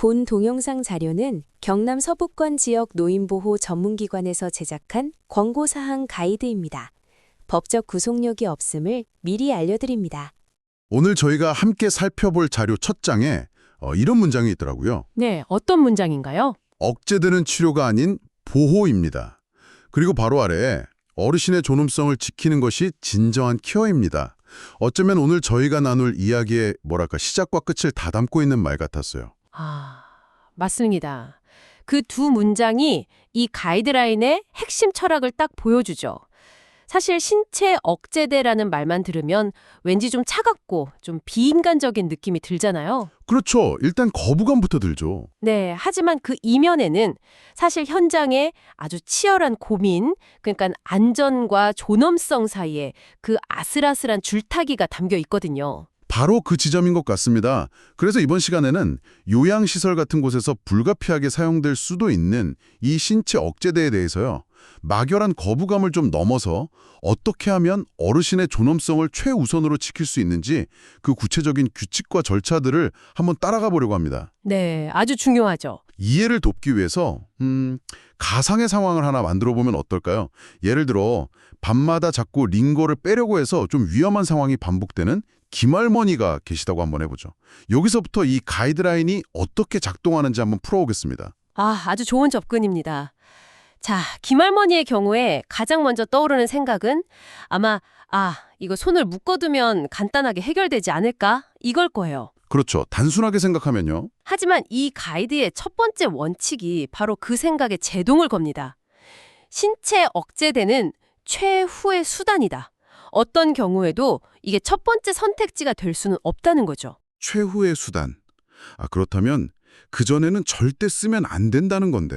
본 동영상 자료는 경남 서부권 지역 노인보호 전문기관에서 제작한 권고사항 가이드입니다. 법적 구속력이 없음을 미리 알려드립니다. 오늘 저희가 함께 살펴볼 자료 첫 장에 이런 문장이 있더라고요. 네, 어떤 문장인가요? 억제되는 치료가 아닌 보호입니다. 그리고 바로 아래에 어르신의 존엄성을 지키는 것이 진정한 케어입니다. 어쩌면 오늘 저희가 나눌 이야기의 시작과 끝을 다 담고 있는 말 같았어요. 맞습니다. 그 두 문장이 이 가이드라인의 핵심 철학을 딱 보여주죠. 사실 신체 억제대라는 말만 들으면 왠지 좀 차갑고 좀 비인간적인 느낌이 들잖아요. 그렇죠. 일단 거부감부터 들죠. 네, 하지만 그 이면에는 사실 현장에 아주 치열한 고민, 그러니까 안전과 존엄성 사이에 그 아슬아슬한 줄타기가 담겨 있거든요. 바로 그 지점인 것 같습니다. 그래서 이번 시간에는 요양시설 같은 곳에서 불가피하게 사용될 수도 있는 이 신체 억제대에 대해서요. 막연한 거부감을 좀 넘어서 어떻게 하면 어르신의 존엄성을 최우선으로 지킬 수 있는지 그 구체적인 규칙과 절차들을 한번 따라가 보려고 합니다. 네, 아주 중요하죠. 이해를 돕기 위해서 가상의 상황을 하나 만들어 보면 어떨까요? 예를 들어 밤마다 자꾸 링거를 빼려고 해서 좀 위험한 상황이 반복되는 김할머니가 계시다고 한번 해보죠. 여기서부터 이 가이드라인이 어떻게 작동하는지 한번 풀어오겠습니다. 아주 좋은 접근입니다. 자, 김할머니의 경우에 가장 먼저 떠오르는 생각은 아마 이거 손을 묶어두면 간단하게 해결되지 않을까? 이걸 거예요. 그렇죠. 단순하게 생각하면요. 하지만 이 가이드의 첫 번째 원칙이 바로 그 생각에 제동을 겁니다. 신체 억제되는 최후의 수단이다. 어떤 경우에도 이게 첫 번째 선택지가 될 수는 없다는 거죠. 최후의 수단. 그렇다면 그전에는 절대 쓰면 안 된다는 건데.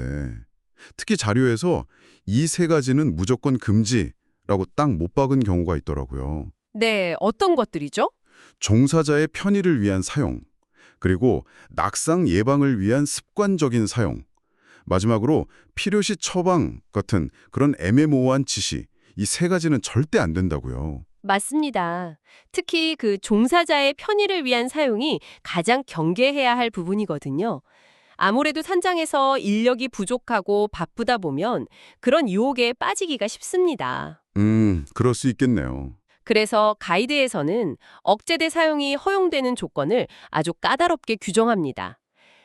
특히 자료에서 이 세 가지는 무조건 금지라고 딱 못 박은 경우가 있더라고요. 네, 어떤 것들이죠? 종사자의 편의를 위한 사용, 그리고 낙상 예방을 위한 습관적인 사용, 마지막으로 필요시 처방 같은 그런 애매모호한 지시, 이 세 가지는 절대 안 된다고요. 맞습니다. 특히 그 종사자의 편의를 위한 사용이 가장 경계해야 할 부분이거든요. 아무래도 산장에서 인력이 부족하고 바쁘다 보면 그런 유혹에 빠지기가 쉽습니다. 그럴 수 있겠네요. 그래서 가이드에서는 억제대 사용이 허용되는 조건을 아주 까다롭게 규정합니다.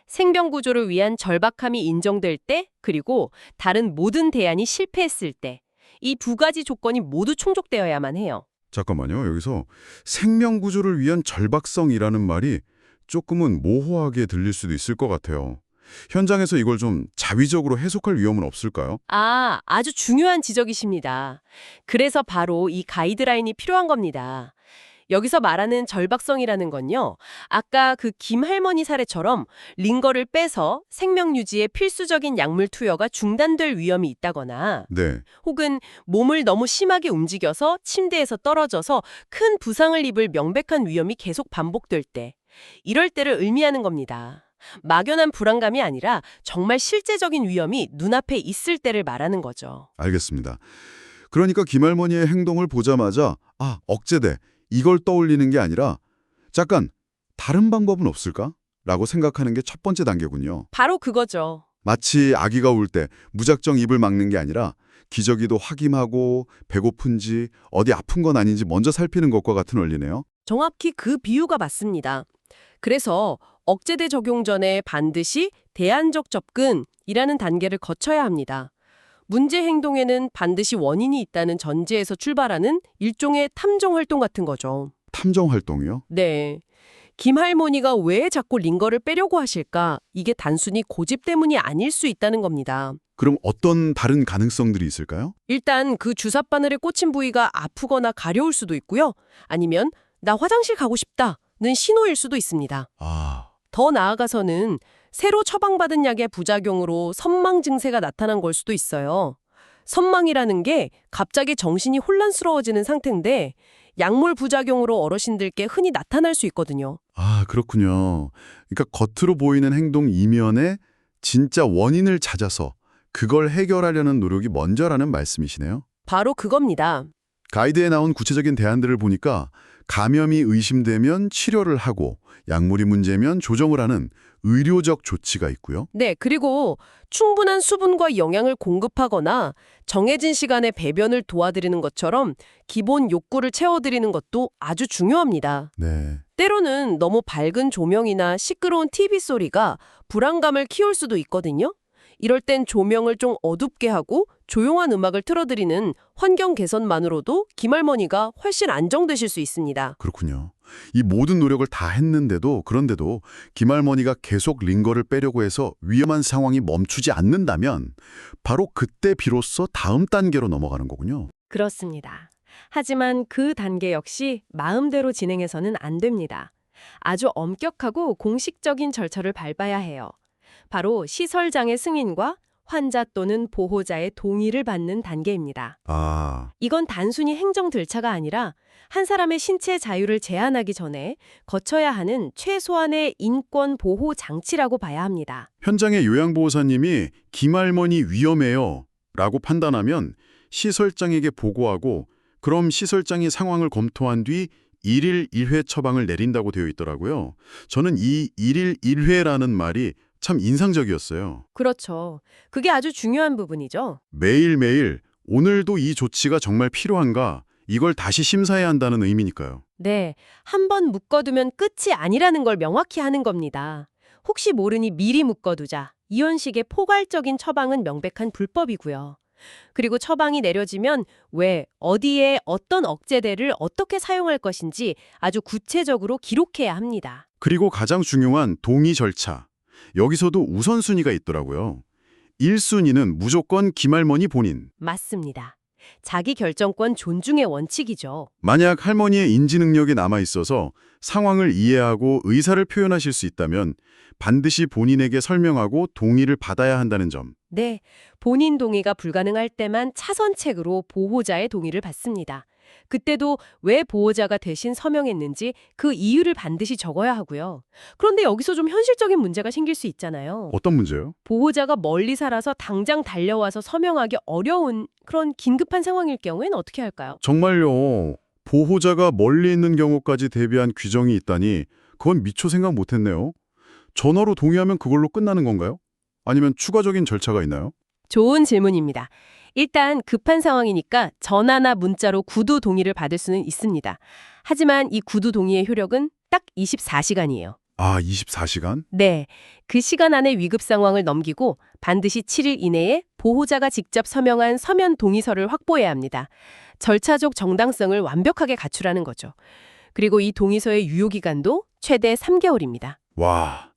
생명 구조를 위한 절박함이 인정될 때, 그리고 다른 모든 대안이 실패했을 때, 이 두 가지 조건이 모두 충족되어야만 해요. 잠깐만요. 여기서 생명 구조를 위한 절박성이라는 말이 조금은 모호하게 들릴 수도 있을 것 같아요. 현장에서 이걸 좀 자위적으로 해석할 위험은 없을까요? 아주 중요한 지적이십니다. 그래서 바로 이 가이드라인이 필요한 겁니다. 여기서 말하는 절박성이라는 건요, 아까 그 김할머니 사례처럼 링거를 빼서 생명 유지에 필수적인 약물 투여가 중단될 위험이 있다거나, 네. 혹은 몸을 너무 심하게 움직여서 침대에서 떨어져서 큰 부상을 입을 명백한 위험이 계속 반복될 때, 이럴 때를 의미하는 겁니다. 막연한 불안감이 아니라 정말 실제적인 위험이 눈앞에 있을 때를 말하는 거죠. 알겠습니다. 그러니까 김할머니의 행동을 보자마자 억제돼. 이걸 떠올리는 게 아니라 잠깐 다른 방법은 없을까? 라고 생각하는 게 첫 번째 단계군요. 바로 그거죠. 마치 아기가 울 때 무작정 입을 막는 게 아니라 기저귀도 확인하고 배고픈지 어디 아픈 건 아닌지 먼저 살피는 것과 같은 원리네요. 정확히 그 비유가 맞습니다. 그래서 억제대 적용 전에 반드시 대안적 접근이라는 단계를 거쳐야 합니다. 문제 행동에는 반드시 원인이 있다는 전제에서 출발하는 일종의 탐정 활동 같은 거죠. 탐정 활동이요? 네. 김할머니가 왜 자꾸 링거를 빼려고 하실까? 이게 단순히 고집 때문이 아닐 수 있다는 겁니다. 그럼 어떤 다른 가능성들이 있을까요? 일단 그 주삿바늘에 꽂힌 부위가 아프거나 가려울 수도 있고요. 아니면 나 화장실 가고 싶다는 신호일 수도 있습니다. 더 나아가서는 새로 처방받은 약의 부작용으로 선망 증세가 나타난 걸 수도 있어요. 선망이라는 게 갑자기 정신이 혼란스러워지는 상태인데 약물 부작용으로 어르신들께 흔히 나타날 수 있거든요. 그렇군요. 그러니까 겉으로 보이는 행동 이면에 진짜 원인을 찾아서 그걸 해결하려는 노력이 먼저라는 말씀이시네요. 바로 그겁니다. 가이드에 나온 구체적인 대안들을 보니까 감염이 의심되면 치료를 하고 약물이 문제면 조정을 하는 의료적 조치가 있고요. 네, 그리고 충분한 수분과 영양을 공급하거나 정해진 시간에 배변을 도와드리는 것처럼 기본 욕구를 채워드리는 것도 아주 중요합니다. 네. 때로는 너무 밝은 조명이나 시끄러운 TV 소리가 불안감을 키울 수도 있거든요. 이럴 땐 조명을 좀 어둡게 하고 조용한 음악을 틀어드리는 환경 개선만으로도 김할머니가 훨씬 안정되실 수 있습니다. 그렇군요. 이 모든 노력을 다 했는데도 그런데도 김할머니가 계속 링거를 빼려고 해서 위험한 상황이 멈추지 않는다면 바로 그때 비로소 다음 단계로 넘어가는 거군요. 그렇습니다. 하지만 그 단계 역시 마음대로 진행해서는 안 됩니다. 아주 엄격하고 공식적인 절차를 밟아야 해요. 바로 시설장의 승인과 환자 또는 보호자의 동의를 받는 단계입니다. 아, 이건 단순히 행정 절차가 아니라 한 사람의 신체 자유를 제한하기 전에 거쳐야 하는 최소한의 인권 보호 장치라고 봐야 합니다. 현장의 요양보호사님이 김할머니 위험해요 라고 판단하면 시설장에게 보고하고 그럼 시설장이 상황을 검토한 뒤 1일 1회 처방을 내린다고 되어 있더라고요. 저는 이 1일 1회라는 말이 참 인상적이었어요. 그렇죠. 그게 아주 중요한 부분이죠. 매일매일 오늘도 이 조치가 정말 필요한가 이걸 다시 심사해야 한다는 의미니까요. 네, 한 번 묶어두면 끝이 아니라는 걸 명확히 하는 겁니다. 혹시 모르니 미리 묶어두자. 이런 식의 포괄적인 처방은 명백한 불법이고요. 그리고 처방이 내려지면 왜, 어디에 어떤 억제대를 어떻게 사용할 것인지 아주 구체적으로 기록해야 합니다. 그리고 가장 중요한 동의 절차. 여기서도 우선순위가 있더라고요. 1순위는 무조건 김할머니 본인. 맞습니다. 자기 결정권 존중의 원칙이죠. 만약 할머니의 인지 능력이 남아있어서 상황을 이해하고 의사를 표현하실 수 있다면 반드시 본인에게 설명하고 동의를 받아야 한다는 점. 네, 본인 동의가 불가능할 때만 차선책으로 보호자의 동의를 받습니다. 그때도 왜 보호자가 대신 서명했는지 그 이유를 반드시 적어야 하고요. 그런데 여기서 좀 현실적인 문제가 생길 수 있잖아요. 어떤 문제요? 보호자가 멀리 살아서 당장 달려와서 서명하기 어려운 그런 긴급한 상황일 경우엔 어떻게 할까요? 정말요. 보호자가 멀리 있는 경우까지 대비한 규정이 있다니 그건 미처 생각 못했네요. 전화로 동의하면 그걸로 끝나는 건가요? 아니면 추가적인 절차가 있나요? 좋은 질문입니다. 일단 급한 상황이니까 전화나 문자로 구두 동의를 받을 수는 있습니다. 하지만 이 구두 동의의 효력은 딱 24시간이에요. 아, 24시간? 네, 그 시간 안에 위급 상황을 넘기고 반드시 7일 이내에 보호자가 직접 서명한 서면 동의서를 확보해야 합니다. 절차적 정당성을 완벽하게 갖추라는 거죠. 그리고 이 동의서의 유효기간도 최대 3개월입니다. 와,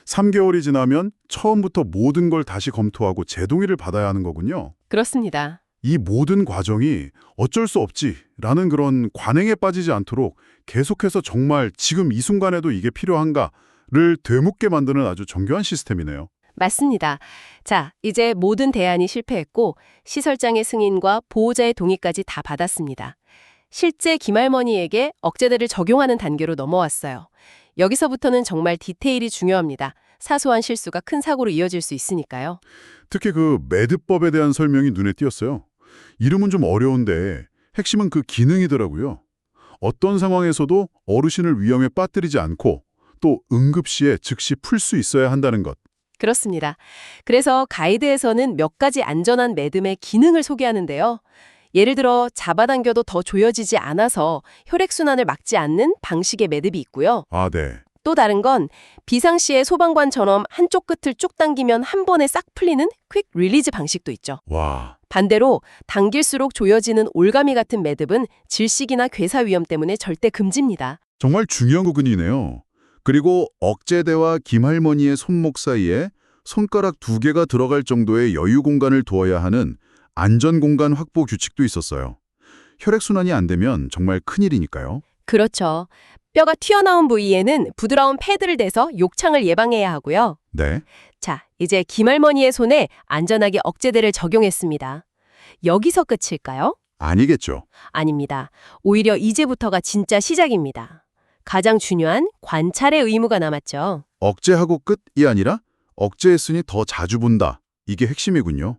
3개월이 지나면 처음부터 모든 걸 다시 검토하고 재동의를 받아야 하는 거군요. 그렇습니다. 이 모든 과정이 어쩔 수 없지라는 그런 관행에 빠지지 않도록 계속해서 정말 지금 이 순간에도 이게 필요한가를 되묻게 만드는 아주 정교한 시스템이네요. 맞습니다. 자, 이제 모든 대안이 실패했고 시설장의 승인과 보호자의 동의까지 다 받았습니다. 실제 김할머니에게 억제대를 적용하는 단계로 넘어왔어요. 여기서부터는 정말 디테일이 중요합니다. 사소한 실수가 큰 사고로 이어질 수 있으니까요. 특히 그 매듭법에 대한 설명이 눈에 띄었어요. 이름은 좀 어려운데 핵심은 그 기능이더라고요. 어떤 상황에서도 어르신을 위험에 빠뜨리지 않고 또 응급시에 즉시 풀 수 있어야 한다는 것. 그렇습니다. 그래서 가이드에서는 몇 가지 안전한 매듭의 기능을 소개하는데요. 예를 들어 잡아당겨도 더 조여지지 않아서 혈액순환을 막지 않는 방식의 매듭이 있고요. 아, 네. 또 다른 건 비상시에 소방관처럼 한쪽 끝을 쭉 당기면 한 번에 싹 풀리는 퀵 릴리즈 방식도 있죠. 와, 반대로 당길수록 조여지는 올가미 같은 매듭은 질식이나 괴사 위험 때문에 절대 금지입니다. 정말 중요한 부분이네요. 그리고 억제대와 김할머니의 손목 사이에 손가락 2개가 들어갈 정도의 여유 공간을 두어야 하는 안전공간 확보 규칙도 있었어요. 혈액순환이 안 되면 정말 큰일이니까요. 그렇죠. 뼈가 튀어나온 부위에는 부드러운 패드를 대서 욕창을 예방해야 하고요. 네. 자, 이제 김할머니의 손에 안전하게 억제대를 적용했습니다. 여기서 끝일까요? 아니겠죠. 아닙니다. 오히려 이제부터가 진짜 시작입니다. 가장 중요한 관찰의 의무가 남았죠. 억제하고 끝이 아니라 억제했으니 더 자주 본다. 이게 핵심이군요.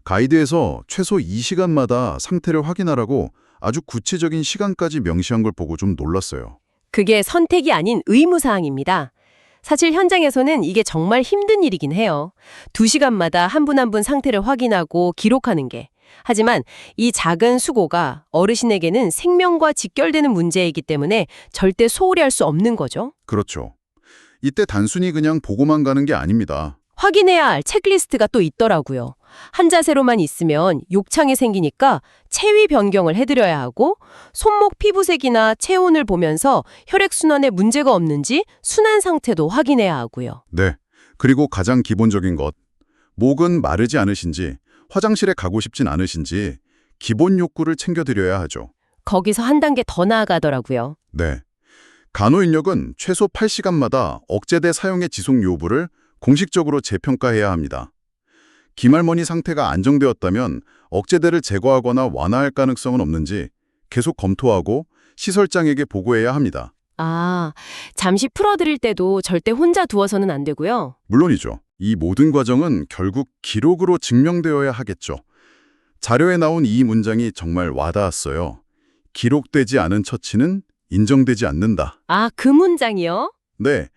가이드에서 최소 2시간마다 상태를 확인하라고 아주 구체적인 시간까지 명시한 걸 보고 좀 놀랐어요. 그게 선택이 아닌 의무사항입니다. 사실 현장에서는 이게 정말 힘든 일이긴 해요. 2시간마다 한 분 한 분 상태를 확인하고 기록하는 게. 하지만 이 작은 수고가 어르신에게는 생명과 직결되는 문제이기 때문에 절대 소홀히 할 수 없는 거죠. 그렇죠. 이때 단순히 그냥 보고만 가는 게 아닙니다. 확인해야 할 체크리스트가 또 있더라고요. 한 자세로만 있으면 욕창이 생기니까 체위 변경을 해드려야 하고 손목 피부색이나 체온을 보면서 혈액순환에 문제가 없는지 순환 상태도 확인해야 하고요. 네. 그리고 가장 기본적인 것. 목은 마르지 않으신지, 화장실에 가고 싶진 않으신지 기본 욕구를 챙겨드려야 하죠. 거기서 한 단계 더 나아가더라고요. 네. 간호인력은 최소 8시간마다 억제대 사용의 지속 여부를 공식적으로 재평가해야 합니다. 김할머니 상태가 안정되었다면 억제대를 제거하거나 완화할 가능성은 없는지 계속 검토하고 시설장에게 보고해야 합니다. 아, 잠시 풀어드릴 때도 절대 혼자 두어서는 안 되고요. 물론이죠. 이 모든 과정은 결국 기록으로 증명되어야 하겠죠. 자료에 나온 이 문장이 정말 와닿았어요. 기록되지 않은 처치는 인정되지 않는다. 아, 그 문장이요? 네,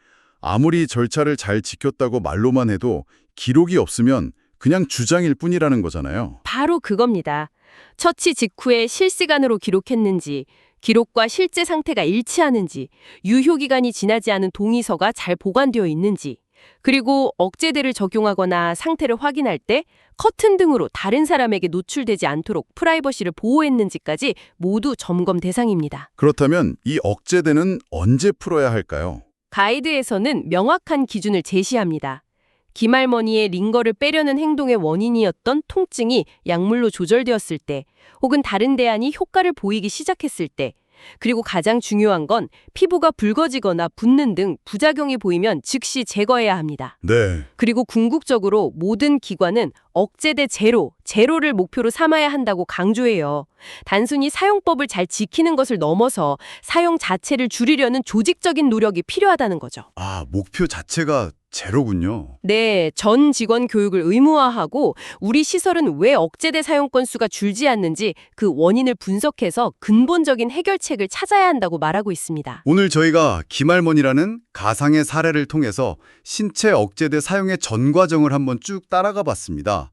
아무리 절차를 잘 지켰다고 말로만 해도 기록이 없으면 그냥 주장일 뿐이라는 거잖아요. 바로 그겁니다. 처치 직후에 실시간으로 기록했는지, 기록과 실제 상태가 일치하는지, 유효기간이 지나지 않은 동의서가 잘 보관되어 있는지, 그리고 억제대를 적용하거나 상태를 확인할 때 커튼 등으로 다른 사람에게 노출되지 않도록 프라이버시를 보호했는지까지 모두 점검 대상입니다. 그렇다면 이 억제대는 언제 풀어야 할까요? 가이드에서는 명확한 기준을 제시합니다. 김할머니의 링거를 빼려는 행동의 원인이었던 통증이 약물로 조절되었을 때, 혹은 다른 대안이 효과를 보이기 시작했을 때, 그리고 가장 중요한 건 피부가 붉어지거나 붓는 등 부작용이 보이면 즉시 제거해야 합니다. 네. 그리고 궁극적으로 모든 기관은 억제대 제로를 목표로 삼아야 한다고 강조해요. 단순히 사용법을 잘 지키는 것을 넘어서 사용 자체를 줄이려는 조직적인 노력이 필요하다는 거죠. 아, 목표 자체가 제로군요. 네, 전 직원 교육을 의무화하고 우리 시설은 왜 억제대 사용 건수가 줄지 않는지 그 원인을 분석해서 근본적인 해결책을 찾아야 한다고 말하고 있습니다. 오늘 저희가 김할머니라는 가상의 사례를 통해서 신체 억제대 사용의 전 과정을 한번 쭉 따라가 봤습니다.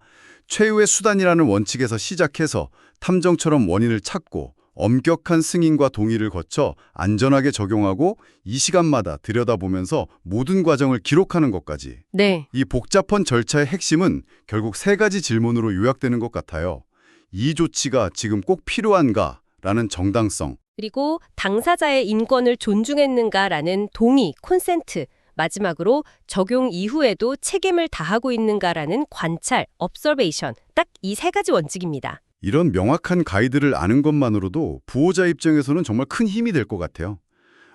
최후의 수단이라는 원칙에서 시작해서 탐정처럼 원인을 찾고 엄격한 승인과 동의를 거쳐 안전하게 적용하고 이 시간마다 들여다보면서 모든 과정을 기록하는 것까지. 네. 이 복잡한 절차의 핵심은 결국 3가지 질문으로 요약되는 것 같아요. 이 조치가 지금 꼭 필요한가? 라는 정당성. 그리고 당사자의 인권을 존중했는가라는 동의, 콘센트. 마지막으로 적용 이후에도 책임을 다하고 있는가라는 관찰, observation. 딱 이 3가지 원칙입니다. 이런 명확한 가이드를 아는 것만으로도 부호자 입장에서는 정말 큰 힘이 될 것 같아요.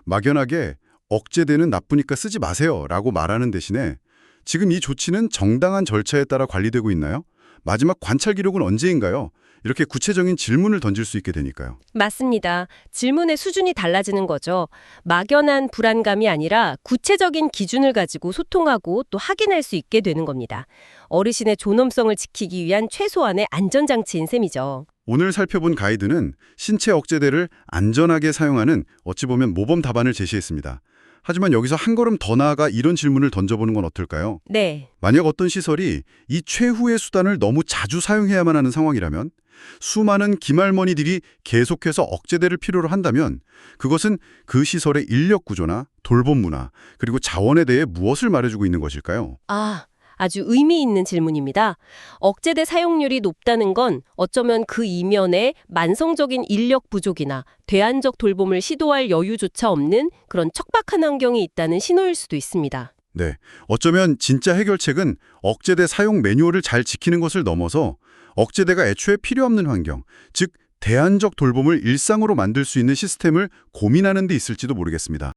막연하게 억제대는 나쁘니까 쓰지 마세요 라고 말하는 대신에 지금 이 조치는 정당한 절차에 따라 관리되고 있나요? 마지막 관찰 기록은 언제인가요? 이렇게 구체적인 질문을 던질 수 있게 되니까요. 맞습니다. 질문의 수준이 달라지는 거죠. 막연한 불안감이 아니라 구체적인 기준을 가지고 소통하고 또 확인할 수 있게 되는 겁니다. 어르신의 존엄성을 지키기 위한 최소한의 안전장치인 셈이죠. 오늘 살펴본 가이드는 신체 억제대를 안전하게 사용하는 어찌 보면 모범 답안을 제시했습니다. 하지만 여기서 한 걸음 더 나아가 이런 질문을 던져보는 건 어떨까요? 네. 만약 어떤 시설이 이 최후의 수단을 너무 자주 사용해야만 하는 상황이라면 수많은 김할머니들이 계속해서 억제대를 필요로 한다면 그것은 그 시설의 인력 구조나 돌봄 문화 그리고 자원에 대해 무엇을 말해주고 있는 것일까요? 아주 의미 있는 질문입니다. 억제대 사용률이 높다는 건 어쩌면 그 이면에 만성적인 인력 부족이나 대안적 돌봄을 시도할 여유조차 없는 그런 척박한 환경이 있다는 신호일 수도 있습니다. 네, 어쩌면 진짜 해결책은 억제대 사용 매뉴얼을 잘 지키는 것을 넘어서 억제대가 애초에 필요 없는 환경, 즉 대안적 돌봄을 일상으로 만들 수 있는 시스템을 고민하는 데 있을지도 모르겠습니다.